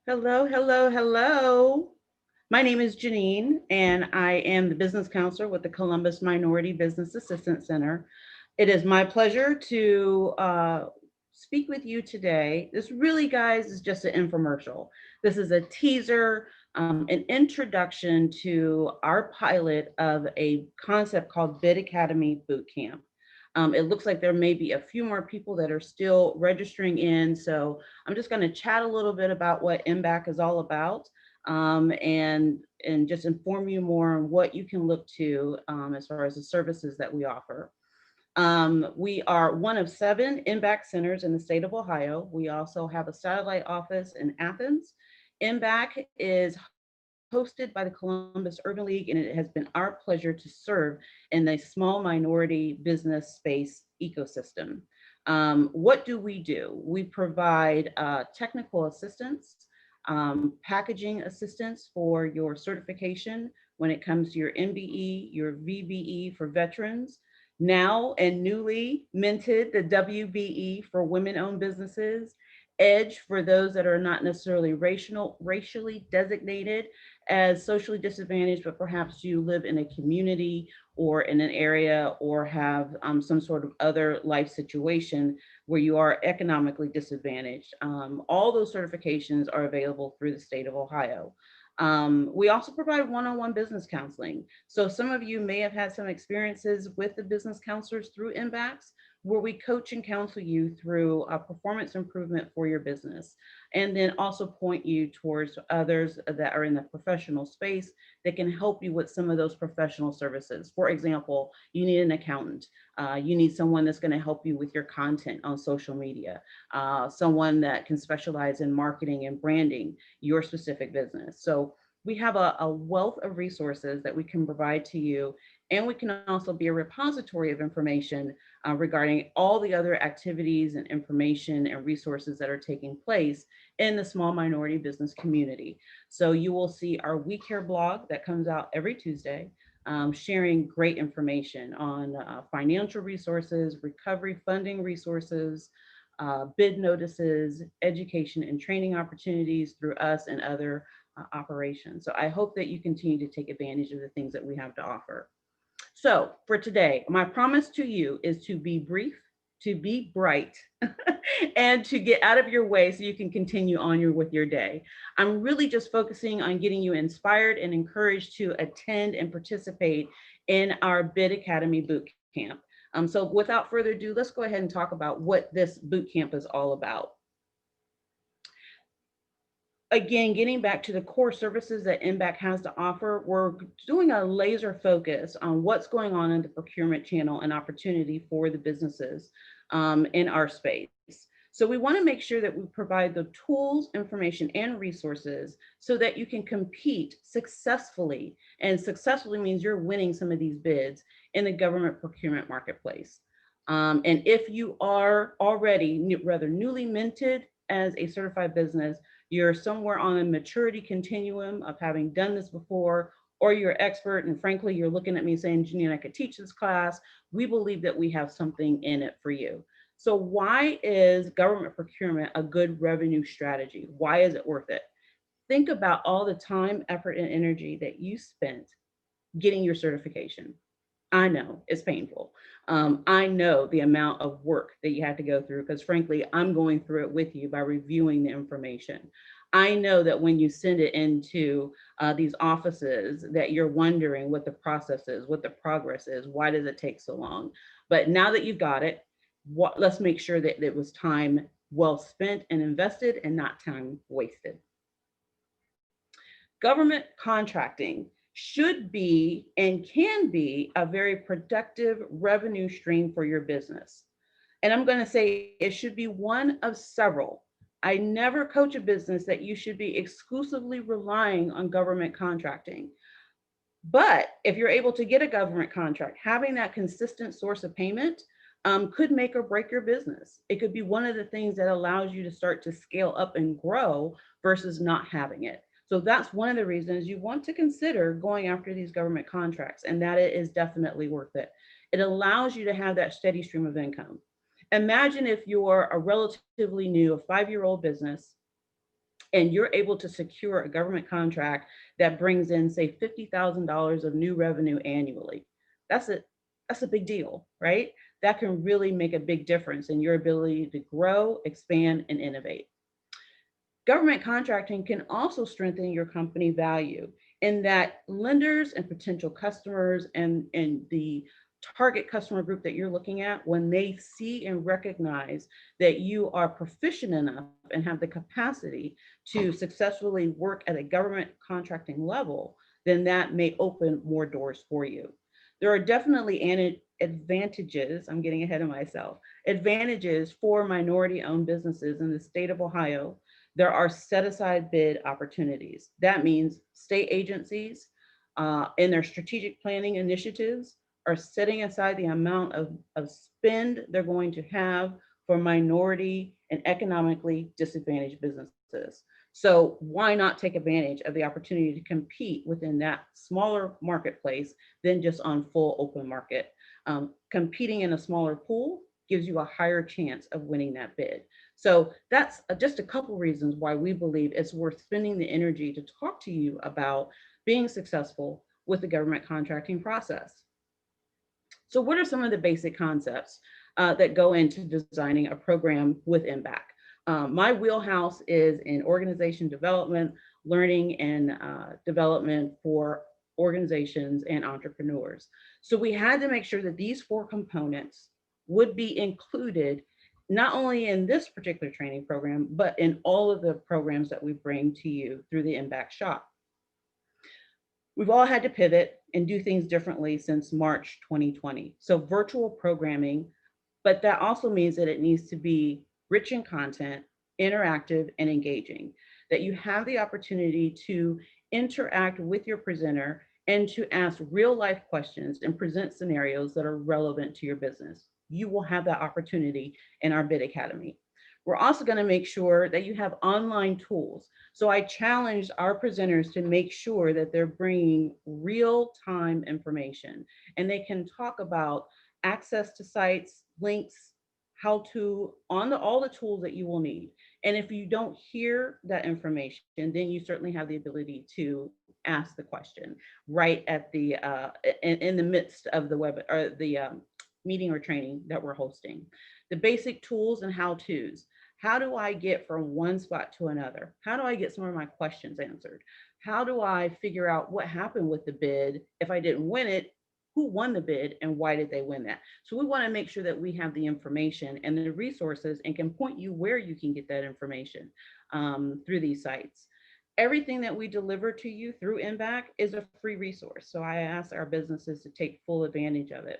Hello, hello, hello. My name is Janine, and I am the business counselor with the Columbus Minority Business Assistance Center. It is my pleasure to speak with you today. This really, guys, is just an infomercial. This is a teaser, an introduction to our pilot of a concept called Bid Academy Bootcamp. It looks like there may be a few more people that are still registering in, so I'm just going to chat a little bit about what MBAC is all about, and just inform you more on what you can look to as far as the services that we offer. We are one of 7 MBAC centers in the state of Ohio. We also have a satellite office in Athens. MBAC is hosted by the Columbus Urban League, and it has been our pleasure to serve in the small minority business space ecosystem. What do? We provide technical assistance, packaging assistance for your certification when it comes to your MBE, your VBE for veterans, now and newly minted the WBE for women-owned businesses, EDGE for those that are not necessarily racially designated as socially disadvantaged, but perhaps you live in a community or in an area or have some sort of other life situation where you are economically disadvantaged. All those certifications are available through the state of Ohio. We also provide one-on-one business counseling. So some of you may have had some experiences with the business counselors through MBACs, where we coach and counsel you through a performance improvement for your business, and then also point you towards others that are in the professional space that can help you with some of those professional services. For example, you need an accountant. You need someone that's going to help you with your content on social media, someone that can specialize in marketing and branding your specific business. So we have a wealth of resources that we can provide to you, and we can also be a repository of information regarding all the other activities and information and resources that are taking place in the small minority business community. So you will see our We Care blog that comes out every Tuesday, sharing great information on financial resources, recovery funding resources, bid notices, education and training opportunities through us and other operations. So I hope that you continue to take advantage of the things that we have to offer. So for today, my promise to you is to be brief, to be bright, and to get out of your way so you can continue on with your day. I'm really just focusing on getting you inspired and encouraged to attend and participate in our Bid Academy Bootcamp. So without further ado, let's go ahead and talk about what this bootcamp is all about. Again, getting back to the core services that MBAC has to offer, we're doing a laser focus on what's going on in the procurement channel and opportunity for the businesses in our space. So we want to make sure that we provide the tools, information, and resources so that you can compete successfully. And successfully means you're winning some of these bids in the government procurement marketplace. And if you are already rather newly minted as a certified business, you're somewhere on a maturity continuum of having done this before, or you're expert, and frankly, you're looking at me saying, Janine, I could teach this class. We believe that we have something in it for you. So why is government procurement a good revenue strategy? Why is it worth it? Think about all the time, effort, and energy that you spent getting your certification. I know it's painful. I know the amount of work that you had to go through, because frankly, I'm going through it with you by reviewing the information. I know that when you send it into these offices that you're wondering what the process is, what the progress is, why does it take so long? But now that you've got it, let's make sure that it was time well spent and invested and not time wasted. Government contracting should be and can be a very productive revenue stream for your business. And I'm going to say it should be one of several. I never coach a business that you should be exclusively relying on government contracting. But if you're able to get a government contract, having that consistent source of payment could make or break your business. It could be one of the things that allows you to start to scale up and grow versus not having it. So that's one of the reasons you want to consider going after these government contracts, and that it is definitely worth it. It allows you to have that steady stream of income. Imagine if you're a relatively new, a 5-year-old business, and you're able to secure a government contract that brings in, say, $50,000 of new revenue annually, that's a that's a big deal, right? That can really make a big difference in your ability to grow, expand, and innovate. Government contracting can also strengthen your company value in that lenders and potential customers and the target customer group that you're looking at, when they see and recognize that you are proficient enough and have the capacity to successfully work at a government contracting level, then that may open more doors for you. There are definitely advantages, I'm getting ahead of myself, advantages for minority owned businesses in the state of Ohio. There are set aside bid opportunities. That means state agencies in their strategic planning initiatives are setting aside the amount of spend they're going to have for minority and economically disadvantaged businesses. So why not take advantage of the opportunity to compete within that smaller marketplace than just on full open market? Competing in a smaller pool gives you a higher chance of winning that bid. So that's just a couple reasons why we believe it's worth spending the energy to talk to you about being successful with the government contracting process. So what are some of the basic concepts that go into designing a program with MBAC? My wheelhouse is in organization development, learning and development for organizations and entrepreneurs. So we had to make sure that these four components would be included not only in this particular training program, but in all of the programs that we bring to you through the MBAC shop. We've all had to pivot and do things differently since March 2020. So virtual programming, but that also means that it needs to be rich in content, interactive, and engaging, that you have the opportunity to interact with your presenter and to ask real life questions and present scenarios that are relevant to your business. You will have that opportunity in our Bid Academy. We're also going to make sure that you have online tools. So I challenged our presenters to make sure that they're bringing real-time information and they can talk about access to sites, links, how to, on all the tools that you will need. And if you don't hear that information, then you certainly have the ability to ask the question right at the, in the midst of the web or the meeting or training that we're hosting. The basic tools and how-tos. How do I get from one spot to another? How do I get some of my questions answered? How do I figure out what happened with the bid? If I didn't win it, who won the bid and why did they win that? So we want to make sure that we have the information and the resources and can point you where you can get that information through these sites. Everything that we deliver to you through MBAC is a free resource. So I ask our businesses to take full advantage of it.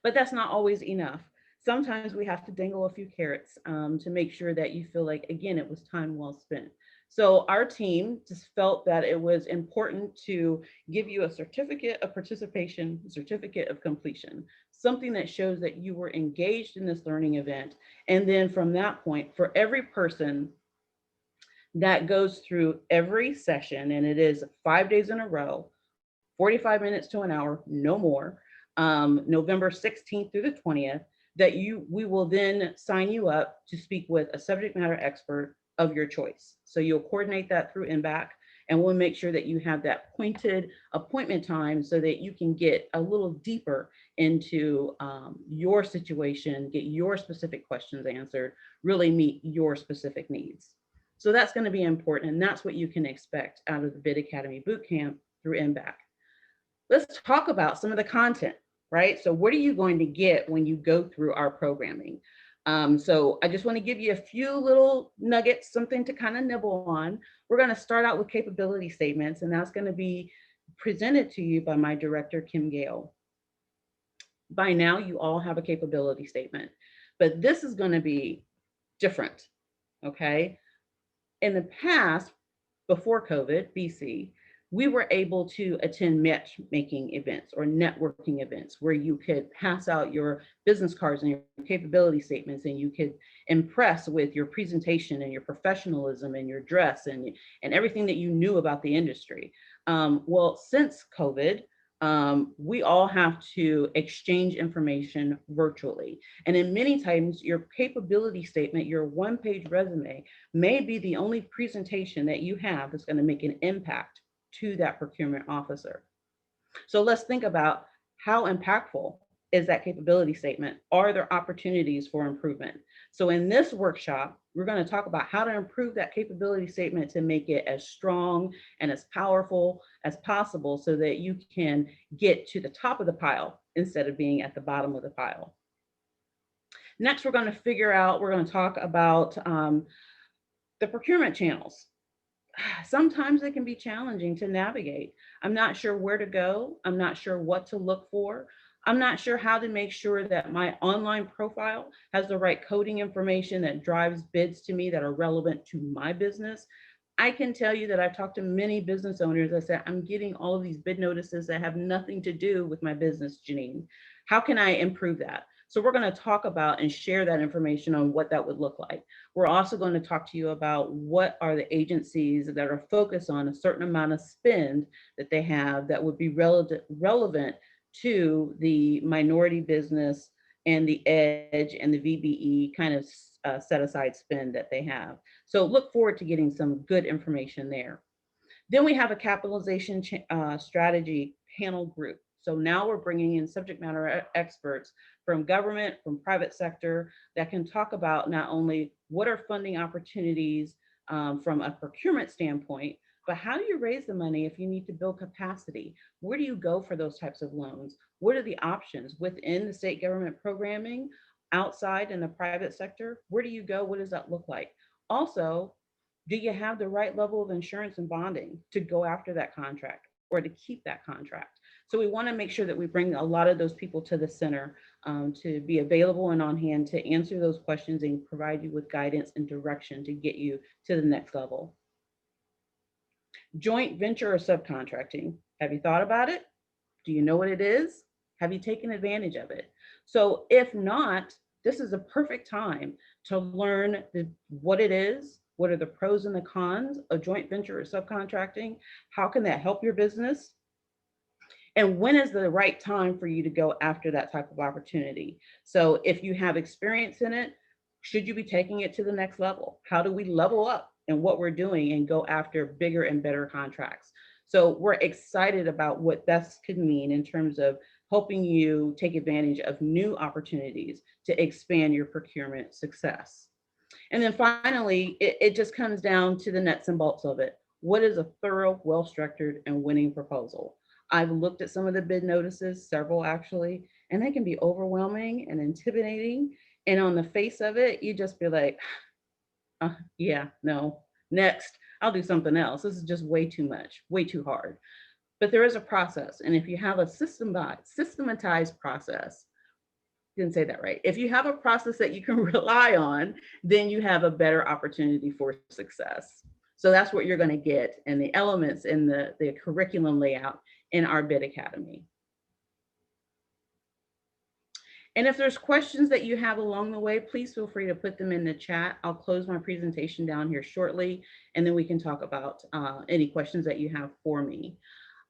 But that's not always enough. Sometimes we have to dangle a few carrots to make sure that you feel like, again, it was time well spent. So our team just felt that it was important to give you a certificate of participation, certificate of completion, something that shows that you were engaged in this learning event. And then from that point, for every person that goes through every session, and it is 5 days in a row, 45 minutes to an hour, no more, November 16th through the 20th, that we will then sign you up to speak with a subject matter expert of your choice. So you'll coordinate that through MBAC, and we'll make sure that you have that pointed appointment time so that you can get a little deeper into your situation, get your specific questions answered, really meet your specific needs. So that's going to be important, and that's what you can expect out of the Bid Academy Bootcamp through MBAC. Let's talk about some of the content. Right? So what are you going to get when you go through our programming? So I just want to give you a few little nuggets, something to kind of nibble on. We're going to start out with capability statements, and that's going to be presented to you by my director, Kim Gale. By now, you all have a capability statement, but this is going to be different, okay? In the past, before COVID, BC, we were able to attend matchmaking events or networking events where you could pass out your business cards and your capability statements, and you could impress with your presentation and your professionalism and your dress and everything that you knew about the industry. Well, since COVID, We all have to exchange information virtually. And in many times, your capability statement, your one-page resume may be the only presentation that you have that's going to make an impact to that procurement officer. So let's think about how impactful is that capability statement? Are there opportunities for improvement? So in this workshop, we're going to talk about how to improve that capability statement to make it as strong and as powerful as possible so that you can get to the top of the pile instead of being at the bottom of the pile. Next, we're going to talk about the procurement channels. Sometimes it can be challenging to navigate. I'm not sure where to go. I'm not sure what to look for. I'm not sure how to make sure that my online profile has the right coding information that drives bids to me that are relevant to my business. I can tell you that I've talked to many business owners that said, I'm getting all of these bid notices that have nothing to do with my business, Janine. How can I improve that? So we're going to talk about and share that information on what that would look like. We're also going to talk to you about what are the agencies that are focused on a certain amount of spend that they have that would be relevant to the minority business and the EDGE and the VBE kind of set aside spend that they have. So look forward to getting some good information there. Then we have a capitalization strategy panel group. So now we're bringing in subject matter experts from government, from private sector that can talk about not only what are funding opportunities from a procurement standpoint, but how do you raise the money if you need to build capacity? Where do you go for those types of loans? What are the options within the state government programming, outside in the private sector? Where do you go? What does that look like? Also, do you have the right level of insurance and bonding to go after that contract or to keep that contract? So we want to make sure that we bring a lot of those people to the center to be available and on hand to answer those questions and provide you with guidance and direction to get you to the next level. Joint venture or subcontracting. Have you thought about it? Do you know what it is? Have you taken advantage of it? So if not, this is a perfect time to learn what it is, what are the pros and the cons of joint venture or subcontracting? How can that help your business? And when is the right time for you to go after that type of opportunity? So if you have experience in it, should you be taking it to the next level? How do we level up in what we're doing and go after bigger and better contracts? So we're excited about what this could mean in terms of helping you take advantage of new opportunities to expand your procurement success. And then finally, it just comes down to the nuts and bolts of it. What is a thorough, well-structured, and winning proposal? I've looked at some of the bid notices, several actually, and they can be overwhelming and intimidating. And on the face of it, you just be like, yeah, no, next, I'll do something else. This is just way too much, way too hard. But there is a process. And if you have a systematized process, didn't say that right. If you have a process that you can rely on, then you have a better opportunity for success. So that's what you're going to get in the elements in the curriculum layout in our Bid Academy. And if there's questions that you have along the way, please feel free to put them in the chat. I'll close my presentation down here shortly, and then we can talk about any questions that you have for me.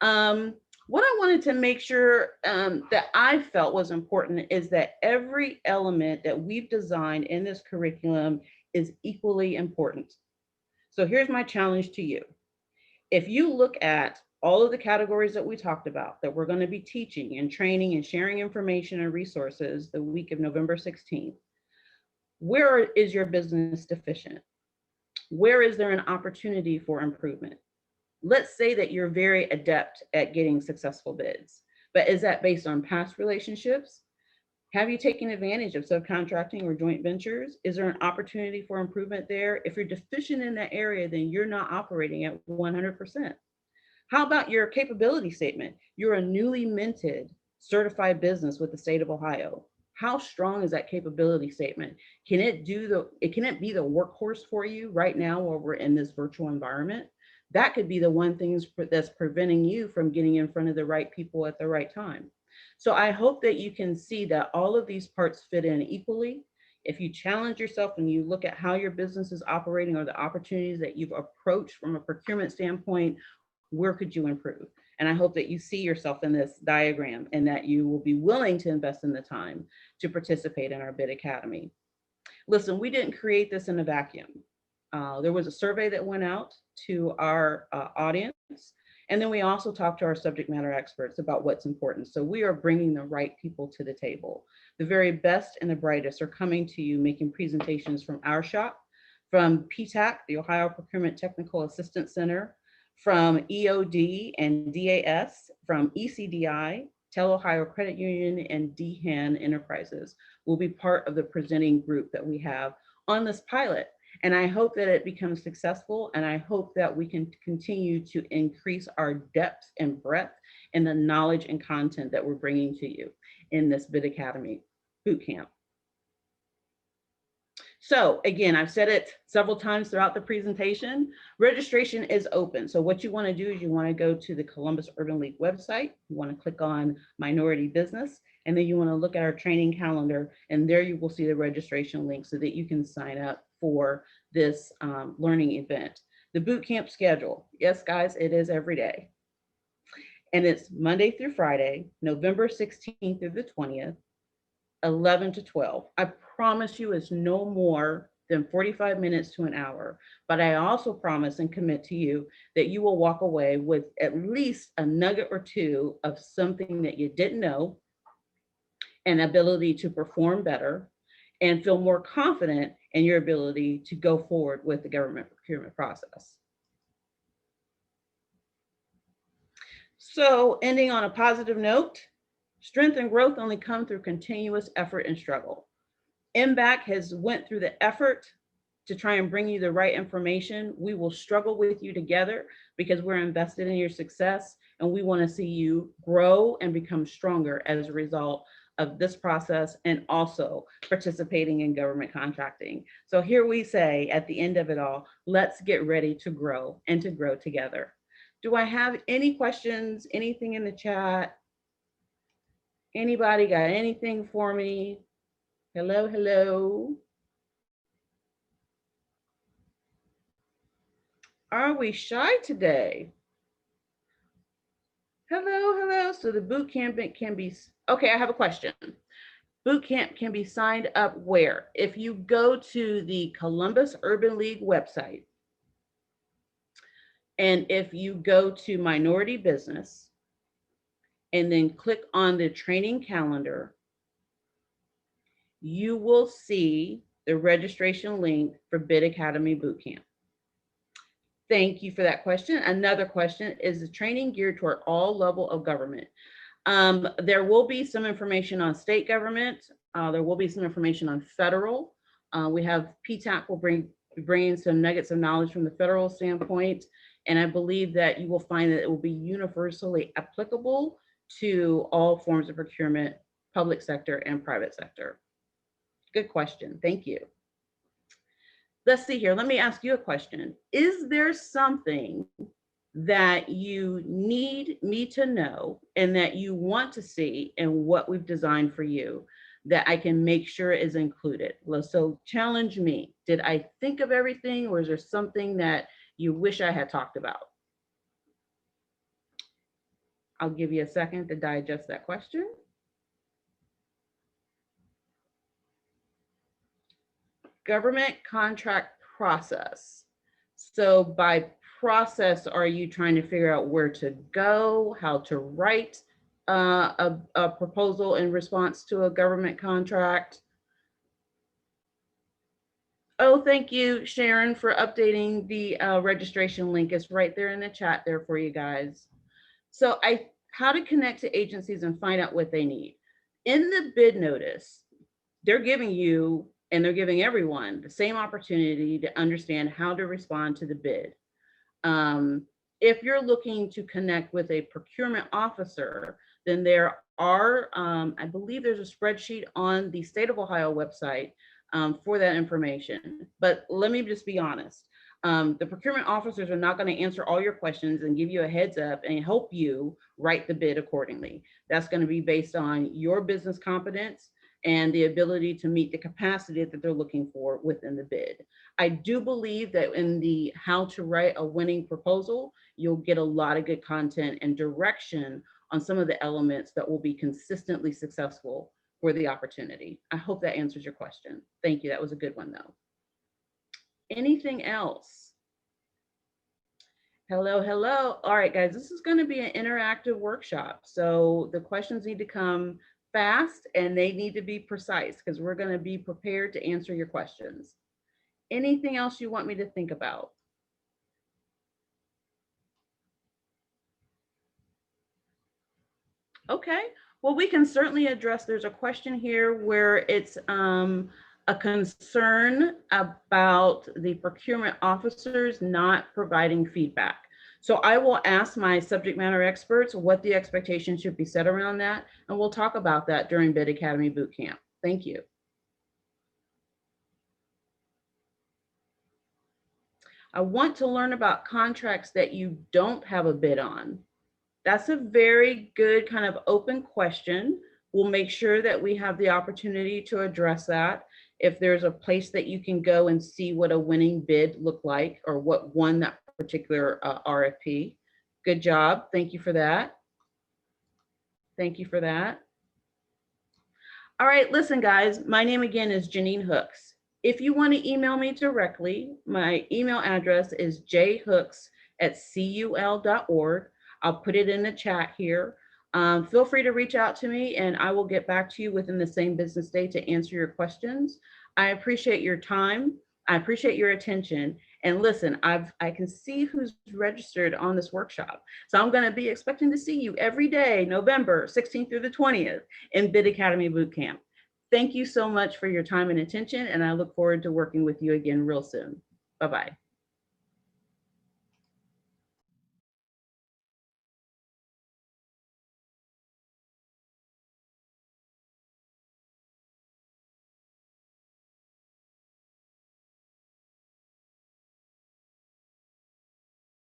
What I wanted to make sure that I felt was important is that every element that we've designed in this curriculum is equally important. So here's my challenge to you. If you look at all of the categories that we talked about that we're going to be teaching and training and sharing information and resources the week of November 16th, where is your business deficient? Where is there an opportunity for improvement? Let's say that you're very adept at getting successful bids, but is that based on past relationships? Have you taken advantage of subcontracting or joint ventures? Is there an opportunity for improvement there? If you're deficient in that area, then you're not operating at 100%. How about your capability statement? You're a newly minted certified business with the state of Ohio. How strong is that capability statement? Can it be the workhorse for you right now while we're in this virtual environment? That could be the one thing that's preventing you from getting in front of the right people at the right time. So I hope that you can see that all of these parts fit in equally. If you challenge yourself and you look at how your business is operating or the opportunities that you've approached from a procurement standpoint, where could you improve? And I hope that you see yourself in this diagram and that you will be willing to invest in the time to participate in our Bid Academy. Listen, we didn't create this in a vacuum. There was a survey that went out to our audience, and then we also talked to our subject matter experts about what's important. So we are bringing the right people to the table. The very best and the brightest are coming to you, making presentations from our shop, from PTAC, the Ohio Procurement Technical Assistance Center, from EOD and DAS, from ECDI, Tel Ohio Credit Union, and DHAN Enterprises will be part of the presenting group that we have on this pilot. And I hope that it becomes successful, and I hope that we can continue to increase our depth and breadth in the knowledge and content that we're bringing to you in this Bid Academy Bootcamp. So again, I've said it several times throughout the presentation, registration is open. So what you want to do is you want to go to the Columbus Urban League website. You want to click on Minority Business, and then you want to look at our training calendar, and there you will see the registration link so that you can sign up for this learning event. The bootcamp schedule, yes guys, it is every day. And it's Monday through Friday, November 16th through the 20th, 11 to 12. I promise you it's no more than 45 minutes to an hour, but I also promise and commit to you that you will walk away with at least a nugget or two of something that you didn't know, an ability to perform better, and feel more confident in your ability to go forward with the government procurement process. So ending on a positive note, strength and growth only come through continuous effort and struggle. MBAC has went through the effort to try and bring you the right information. We will struggle with you together because we're invested in your success, and we want to see you grow and become stronger as a result of this process, and also participating in government contracting. So here we say at the end of it all, let's get ready to grow and to grow together. Do I have any questions, anything in the chat? Anybody got anything for me? Hello, hello. Are we shy today? Hello, hello. So the boot camp can be, okay, I have a question. Boot camp can be signed up where? If you go to the Columbus Urban League website, and if you go to Minority Business, and then click on the training calendar, you will see the registration link for Bid Academy Bootcamp. Thank you for that question. Another question, is the training geared toward all level of government? There will be some information on state government. There will be some information on federal. We have PTAC will bring some nuggets of knowledge from the federal standpoint. And I believe that you will find that it will be universally applicable to all forms of procurement, public sector and private sector. Good question. Thank you. Let's see here. Let me ask you a question. Is there something that you need me to know and that you want to see in what we've designed for you that I can make sure is included? So challenge me. Did I think of everything, or is there something that you wish I had talked about? I'll give you a second to digest that question. Government contract process. So by process, are you trying to figure out where to go, how to write a proposal in response to a government contract? Oh, thank you, Sharon, for updating the registration link. It's right there in the chat there for you guys. So how to connect to agencies and find out what they need. In the bid notice, they're giving you, and they're giving everyone the same opportunity to understand how to respond to the bid. If you're looking to connect with a procurement officer, then there are, I believe there's a spreadsheet on the State of Ohio website for that information. But let me just be honest. The procurement officers are not going to answer all your questions and give you a heads up and help you write the bid accordingly. That's going to be based on your business competence and the ability to meet the capacity that they're looking for within the bid. I do believe that in the how to write a winning proposal, you'll get a lot of good content and direction on some of the elements that will be consistently successful for the opportunity. I hope that answers your question. Thank you. That was a good one though. Anything else? Hello, hello. All right, guys, this is going to be an interactive workshop. So the questions need to come fast and they need to be precise because we're going to be prepared to answer your questions. Anything else you want me to think about? Okay, well, we can certainly address, there's a question here where it's a concern about the procurement officers not providing feedback. So I will ask my subject matter experts what the expectations should be set around that, and we'll talk about that during Bid Academy Bootcamp. Thank you. I want to learn about contracts that you don't have a bid on. That's a very good kind of open question. We'll make sure that we have the opportunity to address that. If there's a place that you can go and see what a winning bid looked like or what won that particular RFP. Good job. Thank you for that. Thank you for that. All right, listen, guys, my name again is Janine Hooks. If you want to email me directly, my email address is jhooks@cul.org. I'll put it in the chat here. Feel free to reach out to me and I will get back to you within the same business day to answer your questions. I appreciate your time. I appreciate your attention. And listen, I can see who's registered on this workshop. So I'm going to be expecting to see you every day, November 16th through the 20th in Bid Academy Bootcamp. Thank you so much for your time and attention. And I look forward to working with you again real soon. Bye-bye.